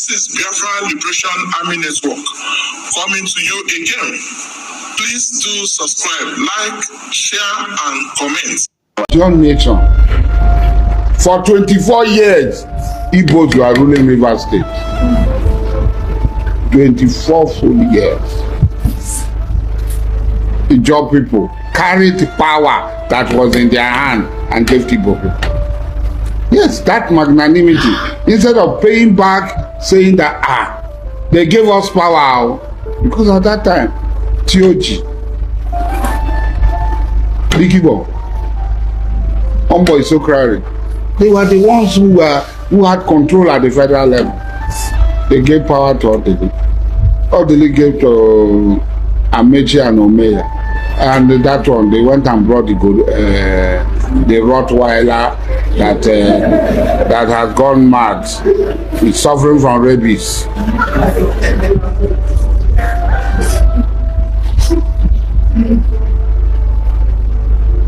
This is Biafra Liberation Army Network coming to you again. Please do subscribe, like, share, and comment. John Nation. For 24 years, Igbos were ruling River State. 24 full years. The job people carried the power that was in their hand and gave to Igbo people. Yes, that magnanimity. Instead of paying back, saying that, they gave us power. Because at that time, TOG, Likibo, Ombo Isokrari, they were the ones who had control at the federal level. They gave power to Odili. Odili gave to Amechi and Omeya. And that one, they went and brought the Rottweiler that has gone mad. It's suffering from rabies.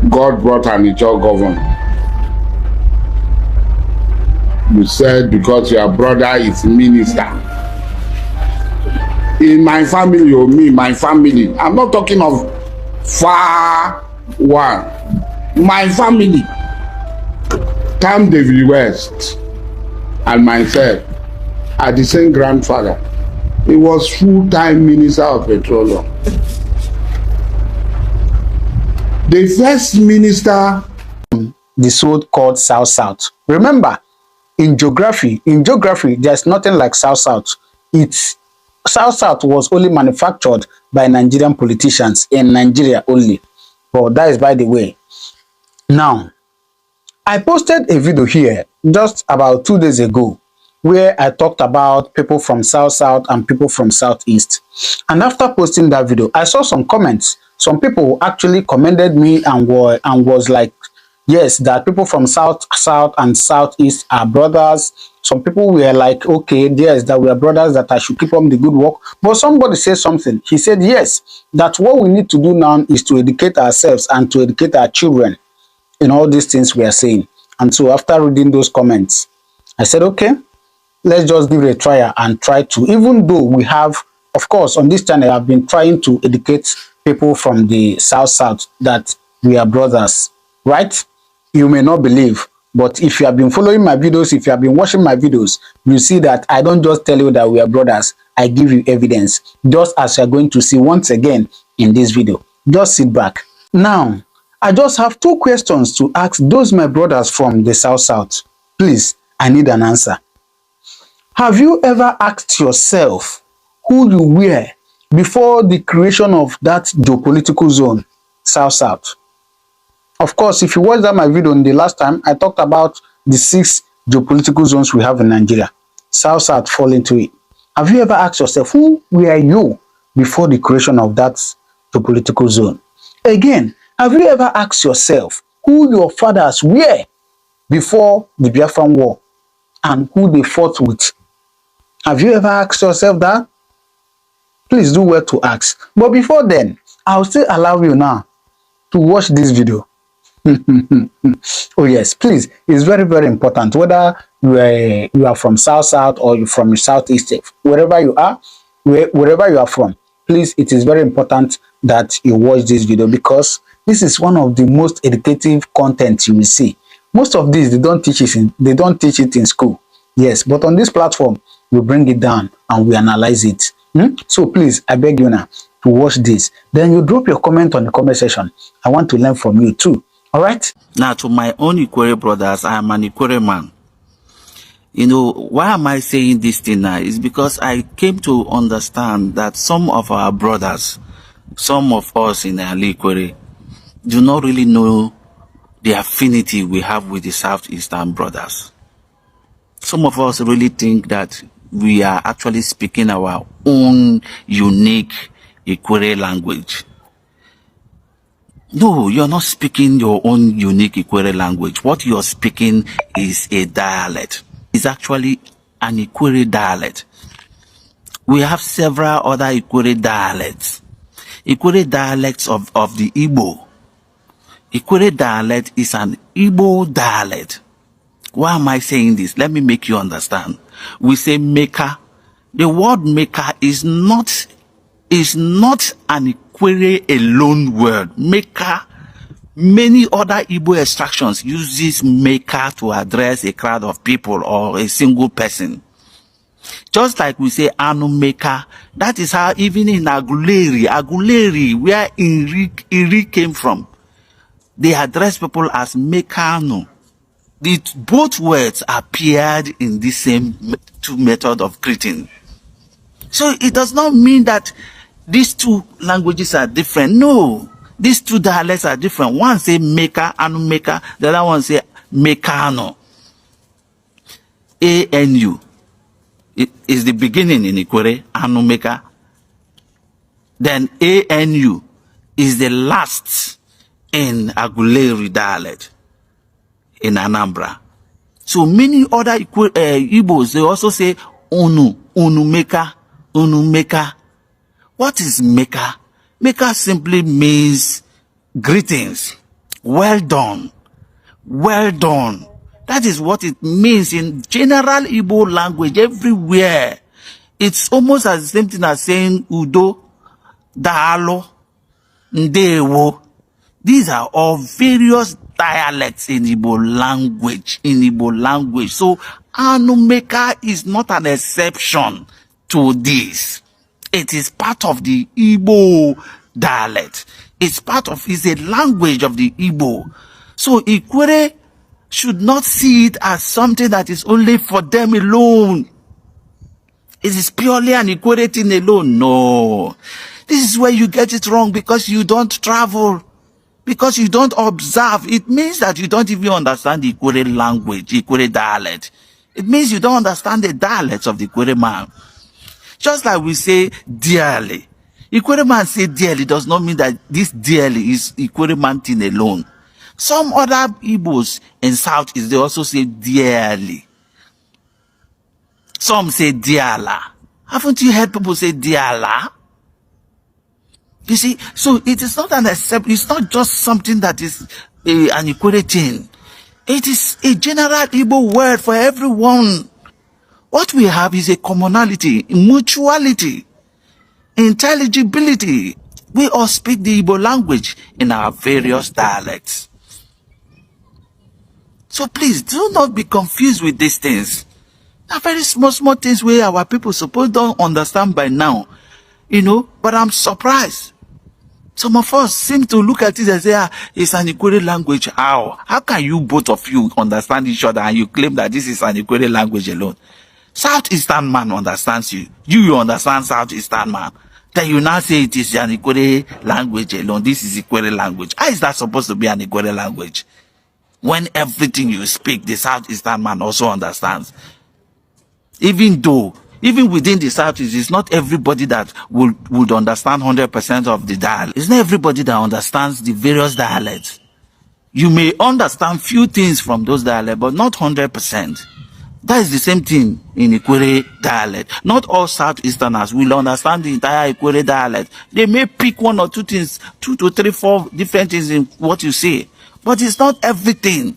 God brought an Ijaw governor. You said because your brother is minister. In my family, or me, my family, I'm not talking of far one. My family, Tam David West and myself are the same grandfather. He was full-time minister of petroleum. The first minister, the so-called South-South. Remember, in geography, there's nothing like South-South. It's South-South was only manufactured by Nigerian politicians in Nigeria only. But that is by the way. Now, I posted a video here just about 2 days ago where I talked about people from South-South and people from Southeast. And after posting that video, I saw some comments. Some people actually commended me and was like, yes, that people from South-South and Southeast are brothers. Some people were like, okay, yes, that we are brothers, that I should keep up the good work. But somebody said something. He said, yes, that what we need to do now is to educate ourselves and to educate our children in all these things we are saying. And so after reading those comments, I said, okay, let's just give it a try and try to, even though we have, of course, on this channel, I've been trying to educate people from the South-South that we are brothers, right? You may not believe, but if you have been following my videos, if you have been watching my videos, you see that I don't just tell you that we are brothers. I give you evidence, just as you are going to see once again in this video. Just sit back. Now, I just have 2 questions to ask those my brothers from the South-South. Please, I need an answer. Have you ever asked yourself who you were before the creation of that geopolitical zone, South-South? Of course, if you watched that my video in the last time, I talked about the 6 geopolitical zones we have in Nigeria. South-South fall into it. Have you ever asked yourself, who were you before the creation of that geopolitical zone? Again, have you ever asked yourself who your fathers were before the Biafran War and who they fought with? Have you ever asked yourself that? Please do well to ask. But before then, I'll still allow you now to watch this video. Oh yes, please, it's very, very important. Whether you are from South-South or you're from Southeast, wherever you are, wherever you are from, please, it is very important that you watch this video because this is one of the most educative content you will see. Most of these, they don't teach it in school. Yes, but on this platform, we bring it down and we analyze it. So please, I beg you now to watch this. Then you drop your comment on the comment section. I want to learn from you too. All right? Now, to my own Ikwere brothers, I am an Ikwere man. You know, why am I saying this thing now? It's because I came to understand that some of our brothers, some of us in Ali Ikwere, do not really know the affinity we have with the Southeastern brothers. Some of us really think that we are actually speaking our own unique Ikwere language. No, you're not speaking your own unique Ikwere language. What you're speaking is a dialect. It's actually an Ikwere dialect. We have several other Ikwere dialects. Ikwere dialects of the Igbo. Ikwere dialect is an Igbo dialect. Why am I saying this? Let me make you understand. We say Mecca The word maker is not an Ikwere alone word. Maker, many other Igbo extractions use this maker to address a crowd of people or a single person. Just like we say anu maker, that is how even in Aguleri, where Iri came from, they address people as mekano. Both words appeared in the same two method of greeting. So it does not mean that these two languages are different. No, these two dialects are different. One say maker, anu maker, the other one say mekano. ANU. It is the beginning in Ikwere, anu maker. Then ANU is the last in Aguleri dialect in Anambra. So many other Igbos, they also say unu maker. What is maker? Maker simply means greetings. Well done. Well done. That is what it means in general Igbo language everywhere. It's almost as the same thing as saying udo, daalo, ndewo. These are all various dialects in Igbo language. So Anumeka is not an exception to this. It is part of the Igbo dialect. It's a language of the Igbo. So Ikwere should not see it as something that is only for them alone. It is purely an Ikwere thing alone. No. This is where you get it wrong, because you don't travel, because you don't observe. It means that you don't even understand the Ikwere language, Ikwere dialect. It means you don't understand the dialects of the Ikwere man. Just like we say dearly. Ikwere man say dearly does not mean that this dearly is Ikwere man thing alone. Some other Igbos in Southeast, they also say dearly. Some say diala. Haven't you heard people say diala? You see, so it is not it's not just something that is an Ikwere thing. It is a general Igbo word for everyone. What we have is a commonality, mutuality, intelligibility. We all speak the Igbo language in our various dialects. So please do not be confused with these things. They're very small things where our people suppose don't understand by now. You know, but I'm surprised. Some of us seem to look at it and say, it's an Ikwere language. How? How can you, both of you, understand each other and you claim that this is an Ikwere language alone? Southeastern man understands you. You understand Southeastern man. Then you now say it is an Ikwere language alone. This is Ikwere language. How is that supposed to be an Ikwere language? When everything you speak, the Southeastern man also understands. Even within the Southeast, it's not everybody that would understand 100% of the dialect. It's not everybody that understands the various dialects. You may understand few things from those dialects, but not 100%. That is the same thing in Ikwere dialect. Not all Southeasterners will understand the entire Ikwere dialect. They may pick one or two things, 2 to 3, 4 different things in what you say. But it's not everything.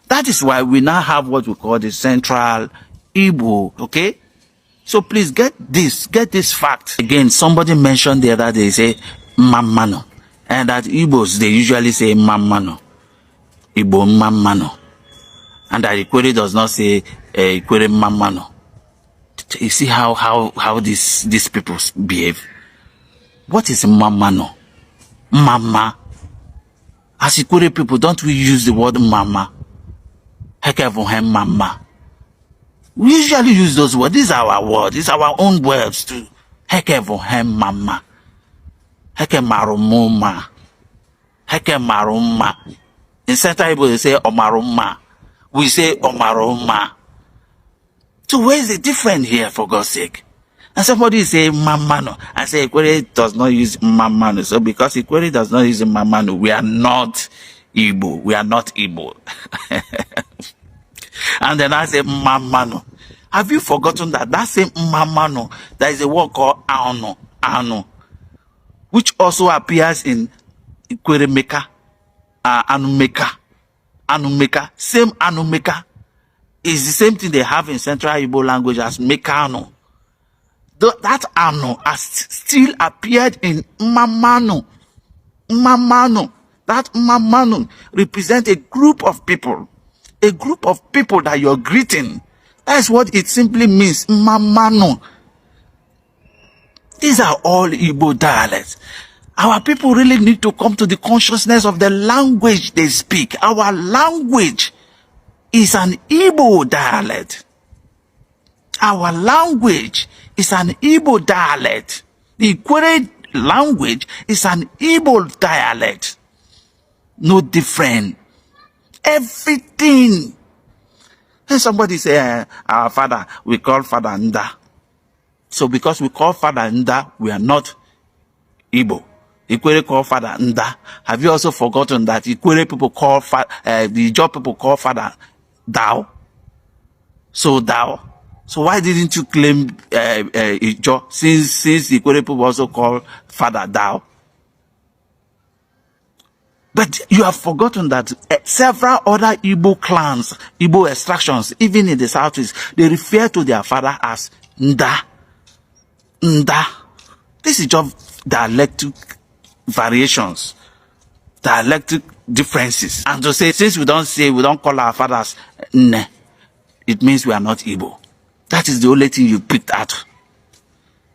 That is why we now have what we call the Central Igbo, okay? So please get this fact. Again, somebody mentioned the other day, say, Mamano. And that Igbos, they usually say Mamano. Igbo Mamano. And that Ikwere does not say Ikwere Mamano. You see how these people behave. What is Mamano? Mama. As Ikwere people, don't we use the word mama? Hekevuhem mama. We usually use those words. These are our words. These are our own words too. Hekevuhem mama. Hekemarumuma. Hekemaruma. In Central Igbo, they say omaruma. We say omaruma. So where is the difference here, for God's sake? And somebody say mamano. I say Ikwere does not use mamano. So because Ikwere does not use mamano, we are not Igbo. We are not Igbo. And then I say mamano. Have you forgotten that same mamano, there is a word called ano, which also appears in Ikwere meka, anumeka, same anumeka is the same thing they have in Central Igbo language as mekano. That Ano has still appeared in Mamano. Mamano. That Mamano represents a group of people. A group of people that you're greeting. That's what it simply means. Mamano. These are all Igbo dialects. Our people really need to come to the consciousness of the language they speak. Our language is an Igbo dialect. Our language is an Igbo dialect. The Ikwere language is an Igbo dialect. No different. Everything. And somebody say, our father, we call Father Nda. So because we call Father Nda, we are not Igbo. Ikwere call Father Nda. Have you also forgotten that Ikwere people call, the Ijaw people call Father Dao? So Dao. So why didn't you claim Ijaw, since the Ikwere people also call Father Dao? But you have forgotten that several other Igbo clans, Igbo extractions, even in the southeast, they refer to their father as Nda. Nda. This is just dialectic variations, dialectic differences. And to say, since we don't call our fathers Ne, it means we are not Igbo. That is the only thing you picked out.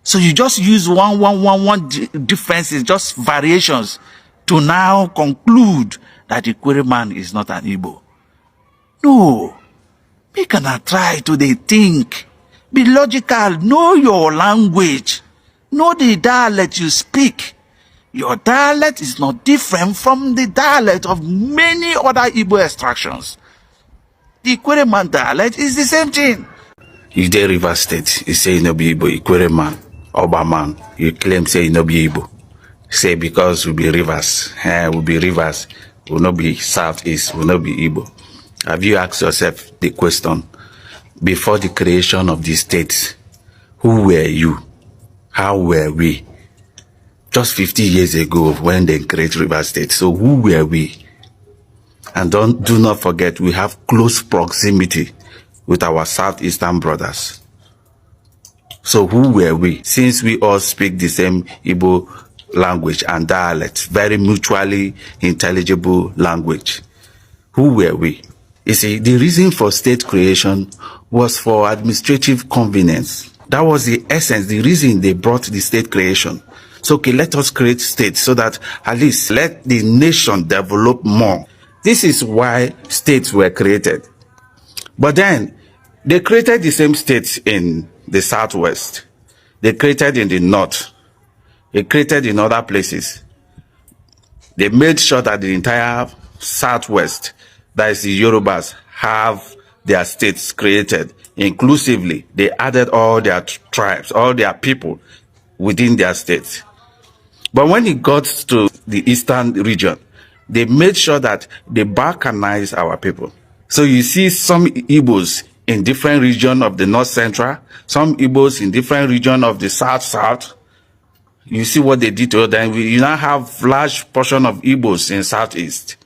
So you just use one differences, just variations, to now conclude that the Ikwere man is not an Igbo. No. We cannot try to think. Be logical. Know your language. Know the dialect you speak. Your dialect is not different from the dialect of many other Igbo extractions. The Ikwere man dialect is the same thing. You dey River State, you say you no be Igbo, Ikwere man, Oba man, you claim say you no be Igbo. Say because we be rivers, we no be southeast, we no be Igbo. Have you asked yourself the question, before the creation of the states, who were you? How were we? Just 50 years ago when they created River State. So who were we? And do not forget, we have close proximity with our southeastern brothers. So who were we? Since we all speak the same Igbo language and dialect, very mutually intelligible language, who were we? You see, the reason for state creation was for administrative convenience. That was the essence, the reason they brought the state creation. So, okay, let us create states so that at least let the nation develop more. This is why states were created. But then, they created the same states in the southwest. They created in the north. They created in other places. They made sure that the entire southwest, that is the Yorubas, have their states created inclusively. They added all their tribes, all their people within their states. But when it got to the eastern region, they made sure that they balkanized our people. So you see some Igbos in different regions of the north central, some Igbos in different regions of the south. You see what they did to them. You now have large portion of Igbos in southeast.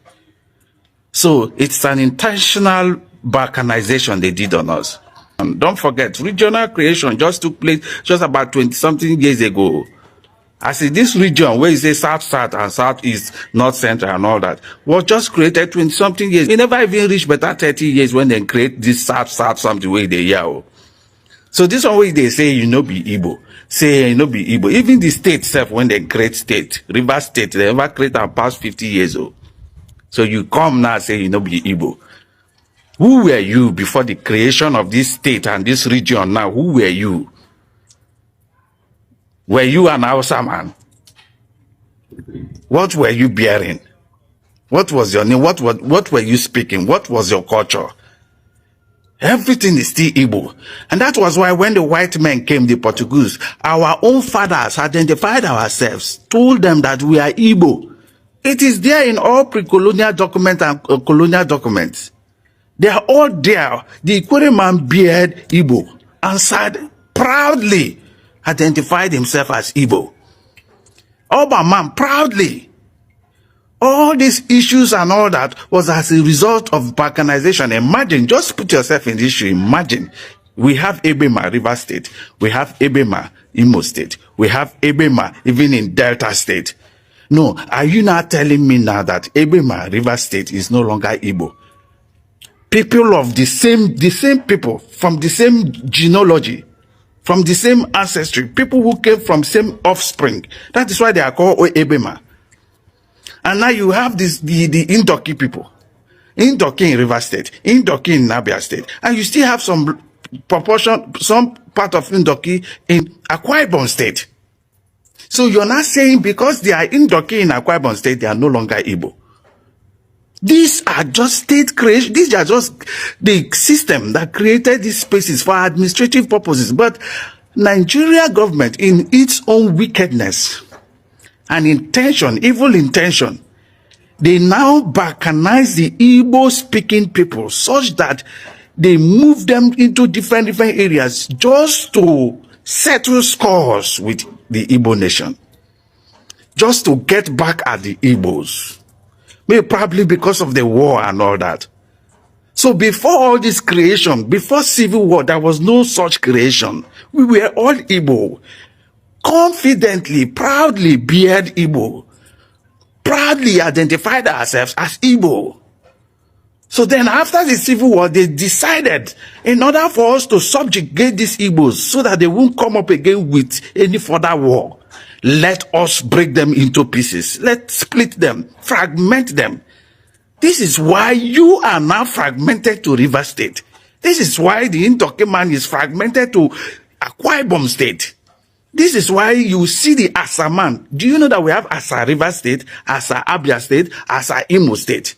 So it's an intentional balkanization they did on us. And don't forget, regional creation just took place just about 20-something years ago. As in this region where you say south and southeast, north central and all that, was just created 20-something years. We never even reached better 30 years when they create this south something way they hear. So this one way they say you know be Igbo. Say you know be Igbo. Even the state itself, when they create state, River State, they never create and past 50 years old. So you come now and say you know be Igbo. Who were you before the creation of this state and this region now? Who were you? Were you an Hausa man? What were you bearing? What was your name? What were you speaking? What was your culture? Everything is still Igbo. And that was why when the white men came, the Portuguese, our own fathers identified ourselves, told them that we are Igbo. It is there in all pre-colonial documents and colonial documents. They are all there. The Ikwere man beard Igbo and said proudly, identified himself as Igbo. Oba man proudly. All these issues and all that was as a result of balkanization. Imagine, just put yourself in this shoe. Imagine We have Ebema, River State. We have Ebema, Imo State. We have Ebema, even in Delta State. No, are you not telling me now that Ebema, River State is no longer Igbo? People of the same people, from the same genealogy, from the same ancestry, people who came from same offspring. That is why they are called Ebema. And now you have the Indoki people. Indoki in River State, Indoki in Abia State, and you still have some proportion, some part of Indoki in Akwa Ibom State. So you're not saying because they are Indoki in Akwa Ibom State, they are no longer Igbo. These are just state creation. These are just the system that created these spaces for administrative purposes. But Nigeria government, in its own wickedness and intention, evil intention, they now balkanize the Igbo-speaking people such that they move them into different areas just to settle scores with the Igbo nation, just to get back at the Igbos. Maybe probably because of the war and all that. So before all this creation, before civil war, there was no such creation. We were all Igbo, confidently, proudly beard Igbo, proudly identified ourselves as Igbo. So then after the civil war, they decided in order for us to subjugate these Igbos so that they won't come up again with any further war, let us break them into pieces. Let's split them, fragment them. This is why you are now fragmented to River State. This is why the Indoki man is fragmented to Akwa Ibom State. This is why you see the Asair man. Do you know that we have Asair River State, Asair Abia State, Asair Imo State?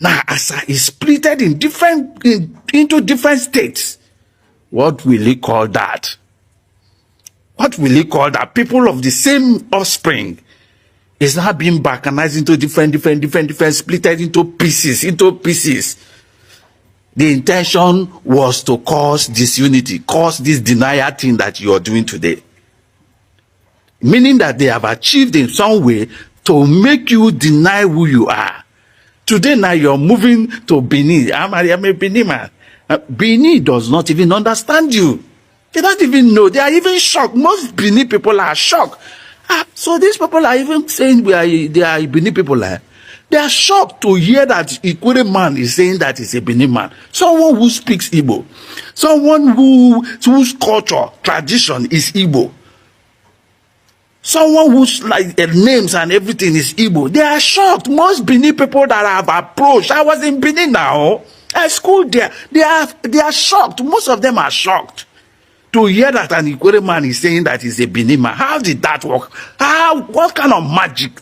Now Asair is splitted into different states. What will he call that? What will he call that? People of the same offspring is now being balkanized into different, splitted into pieces. The intention was to cause disunity, cause this denial thing that you are doing today. Meaning that they have achieved in some way to make you deny who you are. Today now you're moving to Benin. I'm a Benin man. Benin does not even understand you. They don't even know. They are even shocked. Most Benin people are shocked. So these people are even saying they are Benin people. They are shocked to hear that Ikwere man is saying that he's a Benin man. Someone who speaks Igbo. Someone whose culture, tradition is Igbo. Someone whose names and everything is Igbo. They are shocked. Most Benin people that I have approached, I was in Benin now. I schooled there. They are shocked. Most of them are shocked to hear that an Ikwere man is saying that he's a Benin man. How did that work? What kind of magic?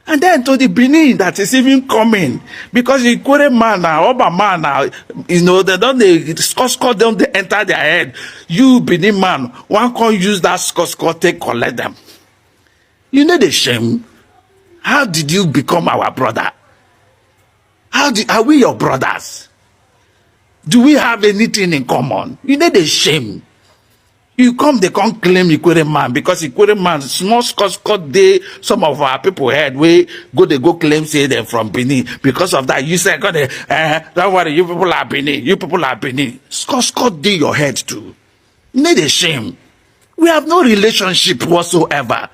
And then to the Benin that is even coming, because the Ikwere man now, Oba man now, they score don't they enter their head. You Benin man, one can use that score take collect them. You know the shame. How did you become our brother? Are we your brothers? Do we have anything in common? You know the shame. You come, they can't claim Ikwere man because Ikwere man small cut they some of our people head we go claim say they're from Benin. Because of that, you say don't worry, you people are Benin. You people are Benin. Cut they your head too. You know the shame. We have no relationship whatsoever.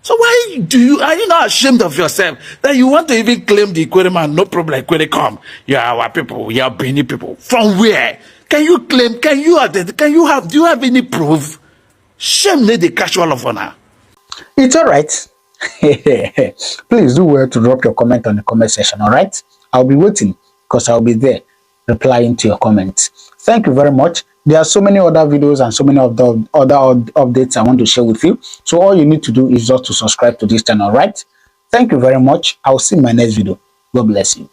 So why are you not ashamed of yourself that you want to even claim the Ikwere man? No problem, Ikwere come. You are our people, you are Benin people. From where? Can you claim, do you have any proof? Shame need the casual of honor. It's all right. Please do well to drop your comment on the comment section, all right? I'll be waiting because I'll be there replying to your comments. Thank you very much. There are so many other videos and so many other updates I want to share with you. So all you need to do is just to subscribe to this channel, right? Thank you very much. I'll see you in my next video. God bless you.